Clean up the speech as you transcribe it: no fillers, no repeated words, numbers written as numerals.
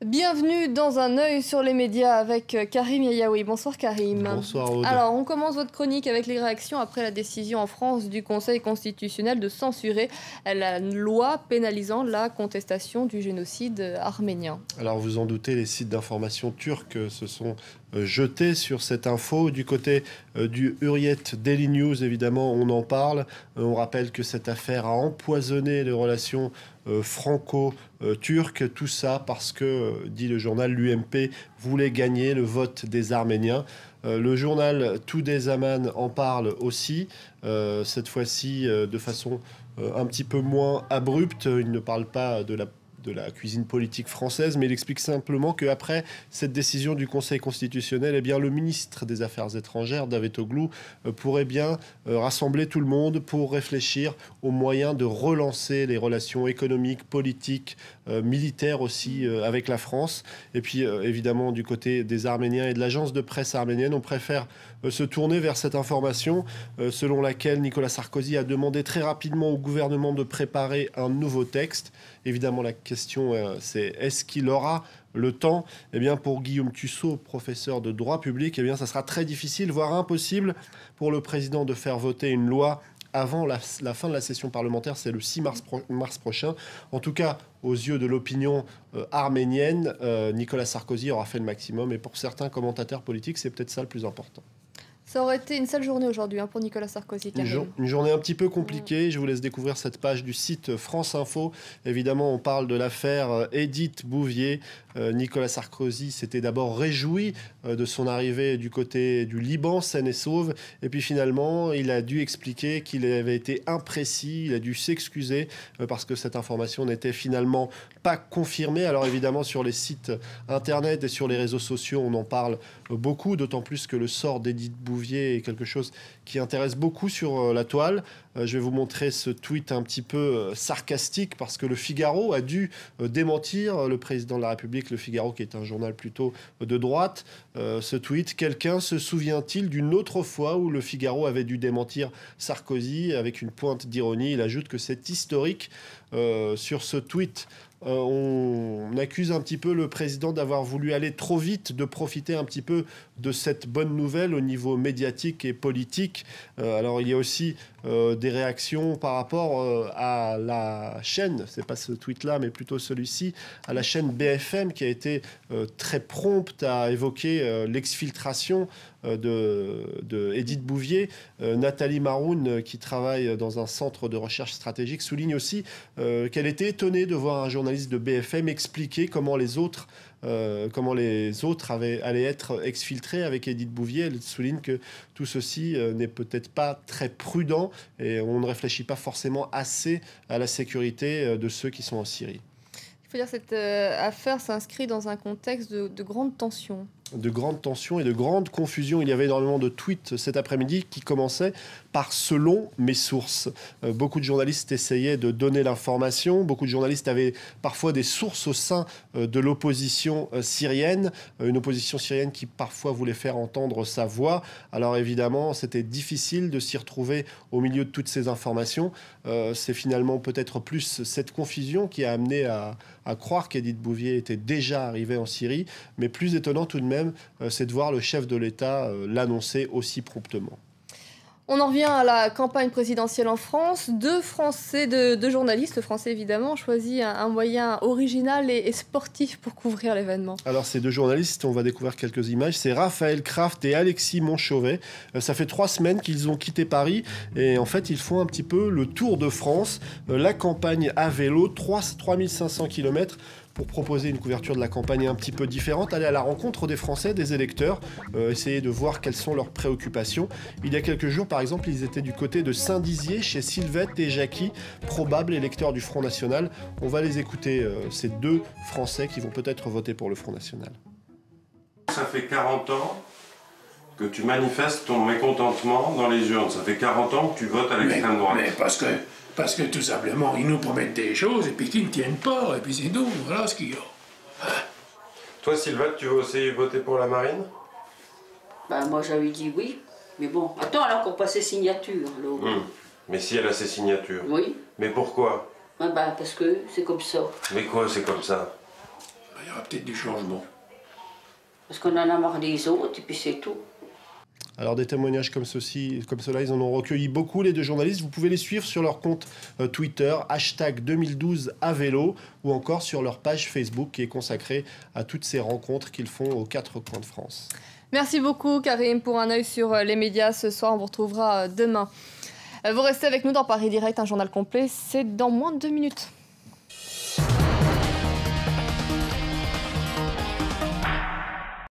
Bienvenue dans Un œil sur les médias avec Karim Yayaoui. Bonsoir Karim. Bonsoir Aude. Alors on commence votre chronique avec les réactions après la décision en France du Conseil constitutionnel de censurer la loi pénalisant la contestation du génocide arménien. Alors vous en doutez, les sites d'information turcs se sont jetés sur cette info. Du côté du Hurriyet Daily News, évidemment, on en parle. On rappelle que cette affaire a empoisonné les relations franco-turques. Tout ça parce que, dit le journal, l'UMP voulait gagner le vote des Arméniens. Le journal Today Zaman en parle aussi, cette fois-ci de façon un petit peu moins abrupte. Il ne parle pas de la cuisine politique française, mais il explique simplement qu'après cette décision du Conseil constitutionnel, eh bien, le ministre des Affaires étrangères, Davutoglu, pourrait bien rassembler tout le monde pour réfléchir aux moyens de relancer les relations économiques, politiques, militaires aussi avec la France. Et puis, évidemment, du côté des Arméniens et de l'agence de presse arménienne, on préfère se tourner vers cette information selon laquelle Nicolas Sarkozy a demandé très rapidement au gouvernement de préparer un nouveau texte. Évidemment, la question, c'est est-ce qu'il aura le temps? Eh bien, pour Guillaume Tussaud, professeur de droit public, eh bien, ça sera très difficile, voire impossible pour le président de faire voter une loi avant la fin de la session parlementaire. C'est le 6 mars prochain. En tout cas, aux yeux de l'opinion arménienne, Nicolas Sarkozy aura fait le maximum. Et pour certains commentateurs politiques, c'est peut-être ça le plus important. Ça aurait été une sale journée aujourd'hui pour Nicolas Sarkozy. Une journée un petit peu compliquée. Je vous laisse découvrir cette page du site France Info. Évidemment, on parle de l'affaire Édith Bouvier. Nicolas Sarkozy s'était d'abord réjoui de son arrivée du côté du Liban, saine et sauve. Et puis finalement, il a dû expliquer qu'il avait été imprécis. Il a dû s'excuser parce que cette information n'était finalement pas confirmée. Alors évidemment, sur les sites internet et sur les réseaux sociaux, on en parle beaucoup, d'autant plus que le sort d'Édith Bouvier est quelque chose qui intéresse beaucoup sur la toile. Je vais vous montrer ce tweet un petit peu sarcastique parce que Le Figaro a dû démentir le président de la République, Le Figaro qui est un journal plutôt de droite. Ce tweet, quelqu'un se souvient-il d'une autre fois où Le Figaro avait dû démentir Sarkozy? Avec une pointe d'ironie, il ajoute que c'est historique. Sur ce tweet, on accuse un petit peu le président d'avoir voulu aller trop vite, de profiter un petit peu de cette bonne nouvelle au niveau médiatique et politique. Alors il y a aussi des réactions par rapport à la chaîne, c'est pas ce tweet-là, mais plutôt celui-ci, à la chaîne BFM qui a été très prompte à évoquer l'exfiltration de Édith Bouvier. Nathalie Maroun, qui travaille dans un centre de recherche stratégique, souligne aussi qu'elle était étonnée de voir un journaliste de BFM expliquer comment les autres allaient être exfiltrés avec Édith Bouvier. Elle souligne que tout ceci n'est peut-être pas très prudent et on ne réfléchit pas forcément assez à la sécurité de ceux qui sont en Syrie. Il faut dire que cette affaire s'inscrit dans un contexte de grande tension. De grandes tensions et de grandes confusions. Il y avait énormément de tweets cet après-midi qui commençaient par « selon mes sources ». Beaucoup de journalistes essayaient de donner l'information. Beaucoup de journalistes avaient parfois des sources au sein de l'opposition syrienne. Une opposition syrienne qui parfois voulait faire entendre sa voix. Alors évidemment, c'était difficile de s'y retrouver au milieu de toutes ces informations. C'est finalement peut-être plus cette confusion qui a amené à croire qu'Édith Bouvier était déjà arrivée en Syrie. Mais plus étonnant tout de même, c'est de voir le chef de l'État l'annoncer aussi promptement. On en revient à la campagne présidentielle en France. Deux journalistes français évidemment, ont choisi un moyen original et sportif pour couvrir l'événement. Alors ces deux journalistes, on va découvrir quelques images. C'est Raphaël Kraft et Alexis Montchauvet. Ça fait 3 semaines qu'ils ont quitté Paris et en fait ils font un petit peu le tour de France. La campagne à vélo, 3500 km. Pour proposer une couverture de la campagne un petit peu différente, aller à la rencontre des Français, des électeurs, essayer de voir quelles sont leurs préoccupations. Il y a quelques jours, par exemple, ils étaient du côté de Saint-Dizier, chez Sylvette et Jackie, probables électeurs du Front National. On va les écouter, ces deux Français qui vont peut-être voter pour le Front National. Ça fait 40 ans que tu manifestes ton mécontentement dans les urnes. Ça fait 40 ans que tu votes à l'extrême droite. Mais parce que tout simplement, ils nous promettent des choses et puis qu'ils ne tiennent pas, et puis c'est nous, voilà ce qu'il y a. Hein? Toi, Sylvette, tu veux aussi voter pour la marine? Ben, moi, j'avais dit oui, mais bon, attends, alors qu'on passe ses signatures, alors. Mais si elle a ses signatures. Oui. Mais pourquoi? Ben, parce que c'est comme ça. Mais quoi, c'est comme ça? y aura peut-être du changement. Parce qu'on en a marre des autres, et puis c'est tout. Alors des témoignages comme cela, ils en ont recueilli beaucoup, les deux journalistes. Vous pouvez les suivre sur leur compte Twitter, #2012AVélo, ou encore sur leur page Facebook qui est consacrée à toutes ces rencontres qu'ils font aux 4 coins de France. Merci beaucoup Karim pour un œil sur les médias ce soir. On vous retrouvera demain. Vous restez avec nous dans Paris Direct, un journal complet, c'est dans moins de 2 minutes.